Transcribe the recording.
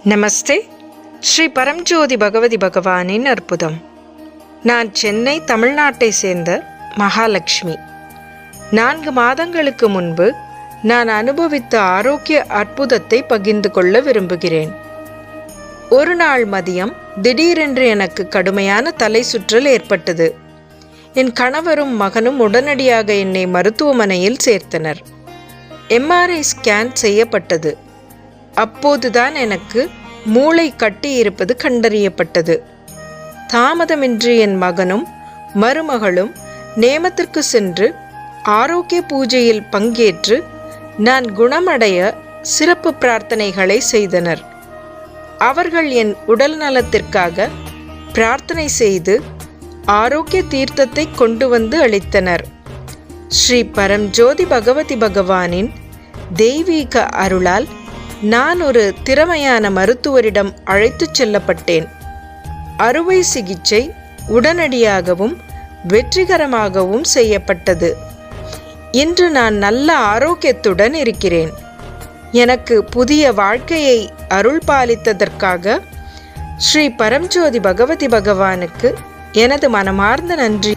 நமஸ்தே. ஸ்ரீ பரம்ஜோதி பகவதி பகவானின் அற்புதம். நான் சென்னை, தமிழ்நாட்டை சேர்ந்த மகாலட்சுமி. 4 மாதங்களுக்கு முன்பு நான் அனுபவித்த ஆரோக்கிய அற்புதத்தை பகிர்ந்து கொள்ள விரும்புகிறேன். ஒரு நாள் மதியம் திடீரென்று எனக்கு கடுமையான தலை சுற்றல் ஏற்பட்டது. என் கணவரும் மகனும் உடனடியாக என்னை மருத்துவமனையில் சேர்த்தனர். MRI ஸ்கேன் செய்யப்பட்டது. அப்போதுதான் எனக்கு மூளை கட்டி இருப்பது கண்டறியப்பட்டது. தாமதமின்றி என் மகனும் மருமகளும் நேமத்திற்கு சென்று ஆரோக்கிய பூஜையில் பங்கேற்று நான் குணமடைய சிறப்பு பிரார்த்தனைகளை செய்தனர். அவர்கள் என் உடல் நலத்திற்காக பிரார்த்தனை செய்து ஆரோக்கிய தீர்த்தத்தை கொண்டு வந்து அளித்தனர். ஸ்ரீ பரம்ஜோதி பகவதி பகவானின் தெய்வீக அருளால் நான் ஒரு திறமையான மருத்துவரிடம் அழைத்துச் செல்லப்பட்டேன். அறுவை சிகிச்சை உடனடியாகவும் வெற்றிகரமாகவும் செய்யப்பட்டது. இன்று நான் நல்ல ஆரோக்கியத்துடன் இருக்கிறேன். எனக்கு புதிய வாழ்க்கையை அருள் பாலித்ததற்காக ஸ்ரீ பரம்ஜோதி பகவதி பகவானுக்கு எனது மனமார்ந்த நன்றி.